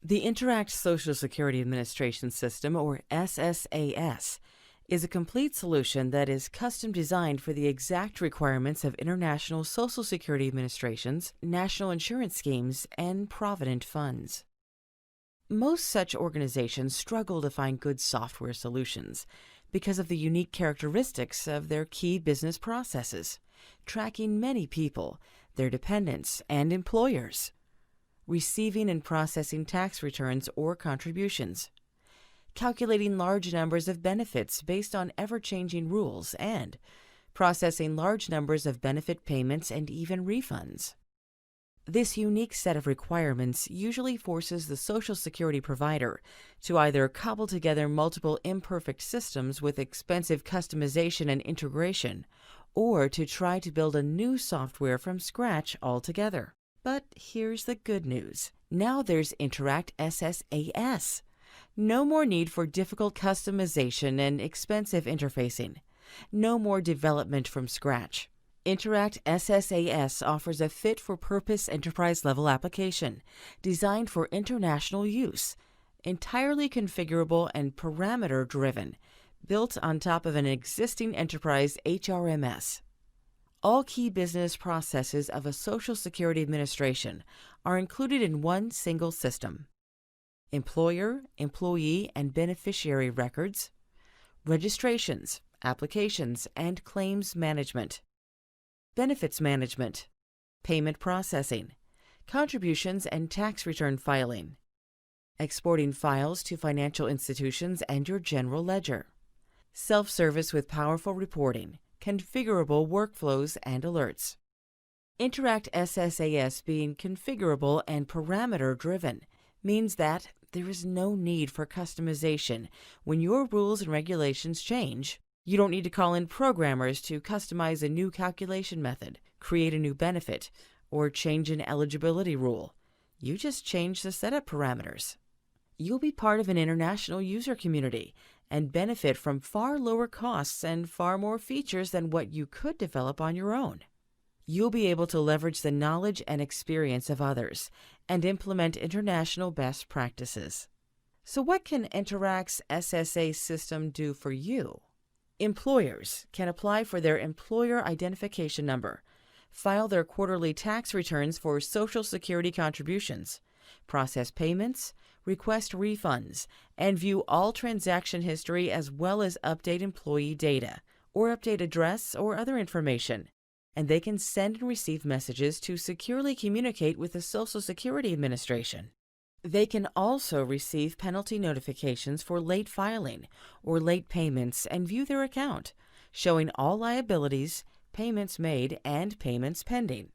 The Interact Social Security Administration System, or SSAS, is a complete solution that is custom designed for the exact requirements of international Social Security administrations, national insurance schemes, and provident funds. Most such organizations struggle to find good software solutions because of the unique characteristics of their key business processes, tracking many people, their dependents, and employers, receiving and processing tax returns or contributions, calculating large numbers of benefits based on ever-changing rules, and processing large numbers of benefit payments and even refunds. This unique set of requirements usually forces the Social Security provider to either cobble together multiple imperfect systems with expensive customization and integration, or to try to build a new software from scratch altogether. But here's the good news. Now there's Interact SSAS. No more need for difficult customization and expensive interfacing. No more development from scratch. Interact SSAS offers a fit-for-purpose enterprise-level application designed for international use, entirely configurable and parameter-driven, built on top of an existing enterprise HRMS. All key business processes of a Social Security administration are included in one single system: employer, employee, and beneficiary records, registrations, applications, and claims management, benefits management, payment processing, contributions and tax return filing, exporting files to financial institutions and your general ledger, self-service with powerful reporting, configurable workflows and alerts. Interact SSAS being configurable and parameter-driven means that there is no need for customization when your rules and regulations change. You don't need to call in programmers to customize a new calculation method, create a new benefit, or change an eligibility rule. You just change the setup parameters. You'll be part of an international user community and benefit from far lower costs and far more features than what you could develop on your own. You'll be able to leverage the knowledge and experience of others and implement international best practices. So what can Interact's SSA system do for you? Employers can apply for their employer identification number, file their quarterly tax returns for Social Security contributions, process payments, request refunds, and view all transaction history as well as update employee data, or update address or other information. And they can send and receive messages to securely communicate with the Social Security Administration. They can also receive penalty notifications for late filing or late payments and view their account, showing all liabilities, payments made, and payments pending.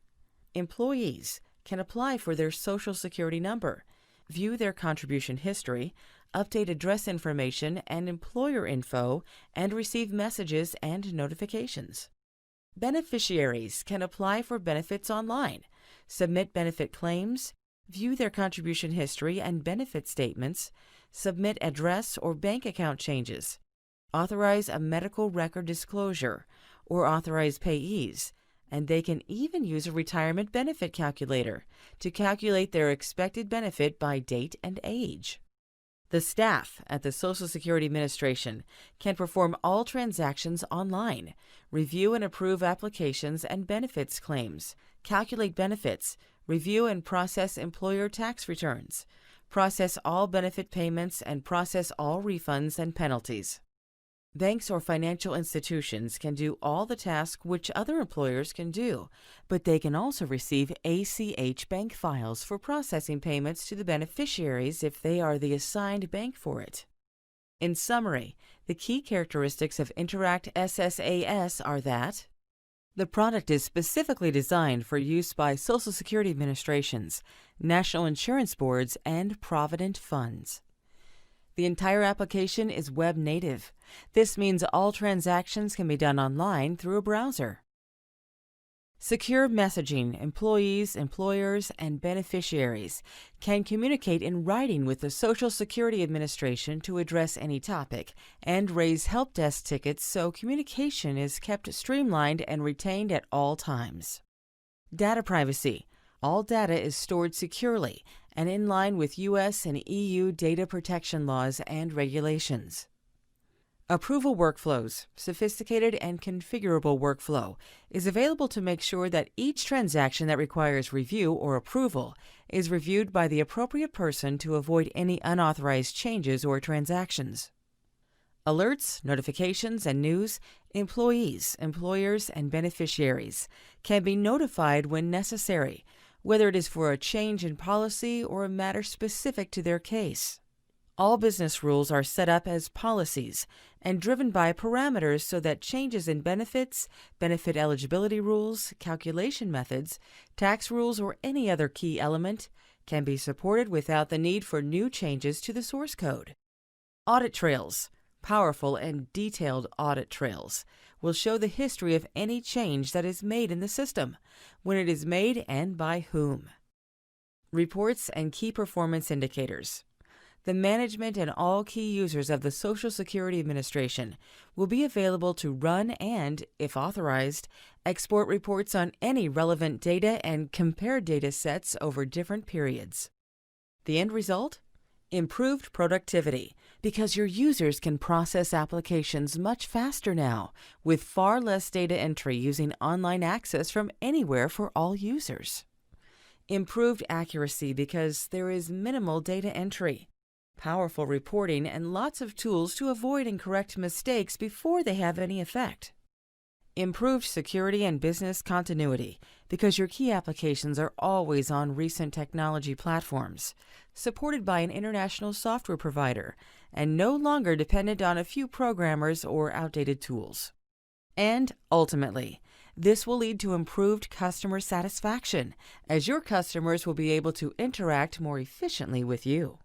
Employees can apply for their Social Security number, view their contribution history, update address information and employer info, and receive messages and notifications. Beneficiaries can apply for benefits online, submit benefit claims, view their contribution history and benefit statements, submit address or bank account changes, authorize a medical record disclosure, or authorize payees, and they can even use a retirement benefit calculator to calculate their expected benefit by date and age. The staff at the Social Security Administration can perform all transactions online, review and approve applications and benefits claims, calculate benefits, review and process employer tax returns, process all benefit payments, and process all refunds and penalties. Banks or financial institutions can do all the tasks which other employers can do, but they can also receive ACH bank files for processing payments to the beneficiaries if they are the assigned bank for it. In summary, the key characteristics of Interact SSAS are that the product is specifically designed for use by Social Security administrations, national insurance boards, and provident funds. The entire application is web native. This means all transactions can be done online through a browser. Secure messaging. Employees, employers, and beneficiaries can communicate in writing with the Social Security Administration to address any topic and raise help desk tickets so communication is kept streamlined and retained at all times. Data privacy. All data is stored securely and in line with U.S. and EU data protection laws and regulations. Approval Workflows, sophisticated and configurable workflow, is available to make sure that each transaction that requires review or approval is reviewed by the appropriate person to avoid any unauthorized changes or transactions. Alerts, notifications, and news, employees, employers, and beneficiaries can be notified when necessary, whether it is for a change in policy or a matter specific to their case. All business rules are set up as policies and driven by parameters so that changes in benefits, benefit eligibility rules, calculation methods, tax rules, or any other key element can be supported without the need for new changes to the source code. Audit trails, powerful and detailed audit trails, will show the history of any change that is made in the system, when it is made and by whom. Reports and key performance indicators. The management and all key users of the Social Security Administration will be available to run and, if authorized, export reports on any relevant data and compare data sets over different periods. The end result? Improved productivity, because your users can process applications much faster now, with far less data entry using online access from anywhere for all users. Improved accuracy, because there is minimal data entry. Powerful reporting, and lots of tools to avoid and correct mistakes before they have any effect. Improved security and business continuity, because your key applications are always on recent technology platforms, supported by an international software provider, and no longer dependent on a few programmers or outdated tools. And ultimately, this will lead to improved customer satisfaction, as your customers will be able to interact more efficiently with you.